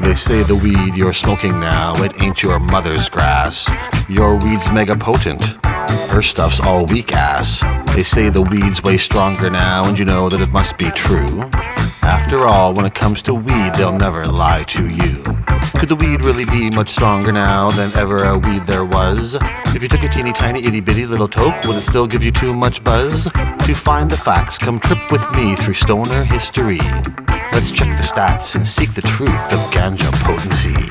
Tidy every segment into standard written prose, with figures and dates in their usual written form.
They say the weed you're smoking now, it ain't your mother's grass. Your weed's mega potent, her stuff's all weak ass. They say the weed's way stronger now, and you know that it must be true. After all, when it comes to weed, they'll never lie to you. Could the weed really be much stronger now than ever a weed there was? If you took a teeny tiny itty bitty little toke, would it still give you too much buzz? To find the facts, come trip with me through stoner history. Let's check the stats and seek the truth of ganja potency.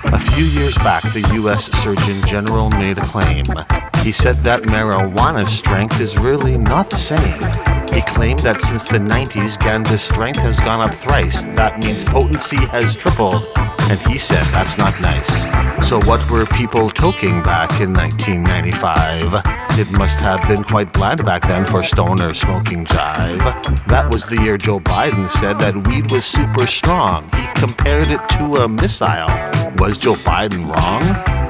A few years back, the US Surgeon General made a claim. He said that marijuana's strength is really not the same. He claimed that since the 90s, ganja's strength has gone up thrice. That means potency has tripled. And he said that's not nice. So what were people toking back in 1995? It must have been quite bland back then for stoner smoking jive. That was the year Joe Biden said that weed was super strong. He compared it to a missile. Was Joe Biden wrong?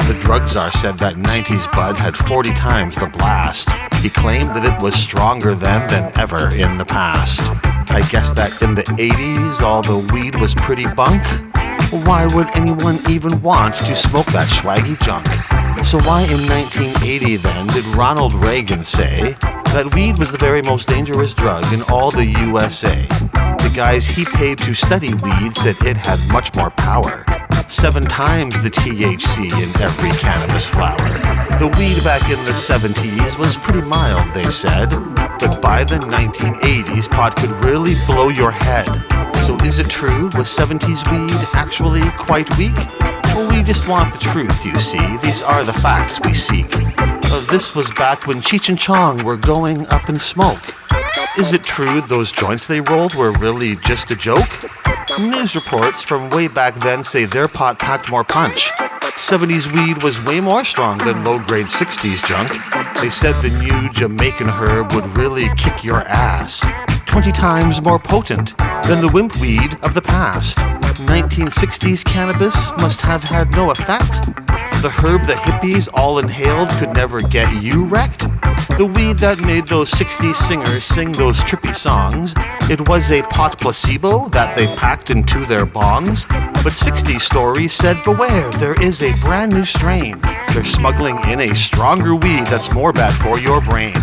The drug czar said that 90s bud had 40 times the blast. He claimed that it was stronger then than ever in the past. I guess that in the 80s all the weed was pretty bunk. Why would anyone even want to smoke that swaggy junk? So why in 1980 then did Ronald Reagan say that weed was the very most dangerous drug in all the USA? The guys he paid to study weed said it had much more power. 7 times the THC in every cannabis flower. The weed back in the 70s was pretty mild, they said. But by the 1980s, pot could really blow your head. So is it true? Was 70s weed actually quite weak? Well, we just want the truth, you see. These are the facts we seek. This was back when Cheech and Chong were going up in smoke. Is it true those joints they rolled were really just a joke? News reports from way back then say their pot packed more punch. 70s weed was way more strong than low-grade 60s junk. They said the new Jamaican herb would really kick your ass. 20 times more potent than the wimp weed of the past. 1960s cannabis must have had no effect. The herb the hippies all inhaled could never get you wrecked. The weed that made those 60s singers sing those trippy songs, it was a pot placebo that they packed into their bongs. But 60s stories said, beware, there is a brand new strain. They're smuggling in a stronger weed that's more bad for your brain.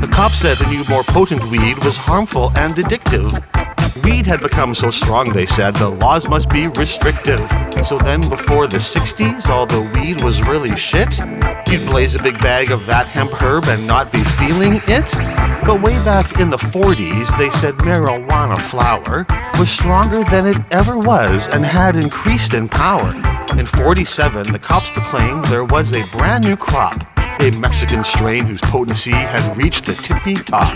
The cops said the new, more potent weed was harmful and addictive. Weed had become so strong, they said, the laws must be restrictive. So then before the 60s, all the weed was really shit? You'd blaze a big bag of that hemp herb and not be feeling it? But way back in the 40s, they said marijuana flower was stronger than it ever was and had increased in power. In 47, the cops proclaimed there was a brand new crop, a Mexican strain whose potency had reached the tippy top.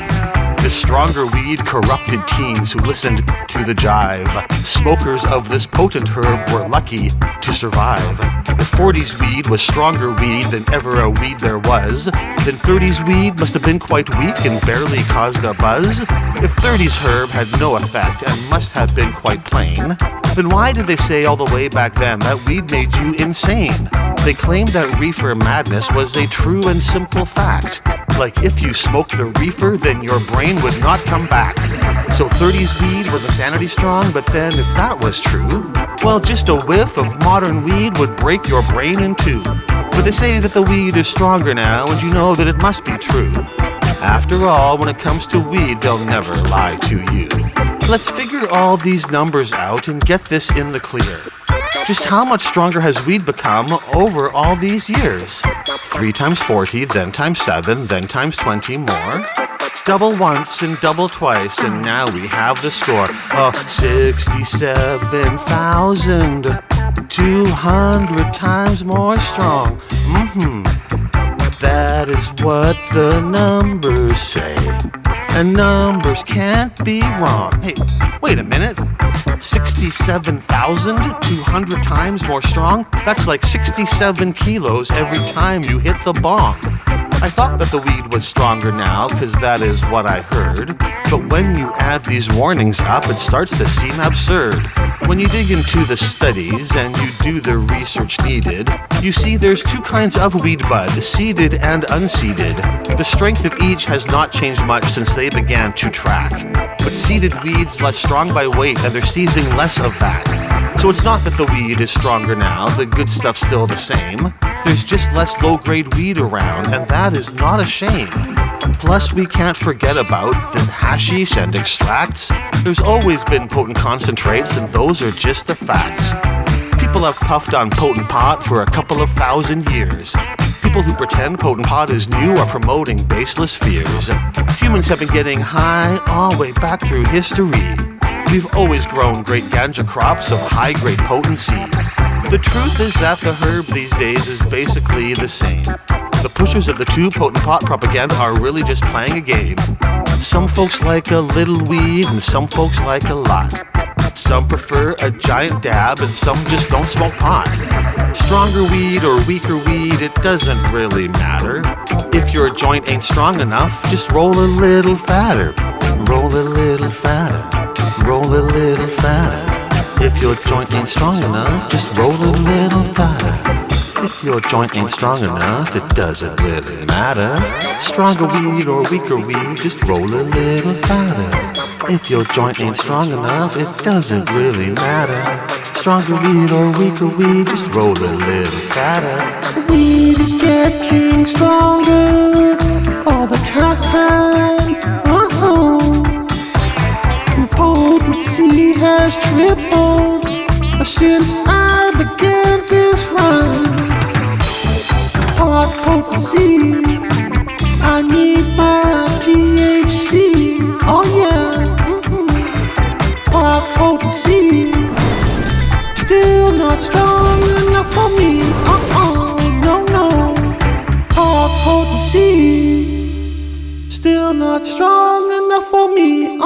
The stronger weed corrupted teens who listened to the jive. Smokers of this potent herb were lucky to survive. If 40s weed was stronger weed than ever a weed there was, then 30s weed must have been quite weak and barely caused a buzz. If 30s herb had no effect and must have been quite plain, then why did they say all the way back then that weed made you insane? They claimed that reefer madness was a true and simple fact. Like if you smoked the reefer, then your brain would not come back. So 30s weed was insanity strong, but then if that was true, well, just a whiff of modern weed would break your brain in two. But they say that the weed is stronger now, and you know that it must be true. After all, when it comes to weed, they'll never lie to you. Let's figure all these numbers out and get this in the clear. Just how much stronger has weed become over all these years? 3 times 40, then times 7, then times 20 more. Double once and double twice, and now we have the score. 67,200 times more strong. That is what the numbers say. And numbers can't be wrong. Hey, wait a minute. 67,200 times more strong? That's like 67 kilos every time you hit the bong. I thought that the weed was stronger now, cause that is what I heard. But when you add these warnings up, it starts to seem absurd. When you dig into the studies and you do the research needed, you see there's 2 kinds of weed bud, seeded and unseeded. The strength of each has not changed much since they began to track. But seeded weed's less strong by weight and they're seizing less of that. So it's not that the weed is stronger now, the good stuff's still the same. There's just less low-grade weed around, and that is not a shame. Plus, we can't forget about the hashish and extracts. There's always been potent concentrates, and those are just the facts. People have puffed on potent pot for a couple of thousand years. People who pretend potent pot is new are promoting baseless fears. Humans have been getting high all the way back through history. We've always grown great ganja crops of high-grade potency. The truth is that the herb these days is basically the same. The pushers of the two potent pot propaganda are really just playing a game. Some folks like a little weed and some folks like a lot. Some prefer a giant dab and some just don't smoke pot. Stronger weed or weaker weed, it doesn't really matter. If your joint ain't strong enough, just roll a little fatter. Roll a little fatter. Roll a little fatter. If your joint ain't strong enough, just roll a little fatter. If your joint ain't strong enough, it doesn't really matter. Stronger weed or weaker weed, just roll a little fatter. If your joint ain't strong enough, it doesn't really matter. Stronger weed or weaker weed, just roll a little fatter. Weed is getting stronger all the time. Potency has tripled since I began this run. Pot potency, I need my THC. Oh yeah, pot potency, still not strong enough for me. No. Pot potency, still not strong enough for me.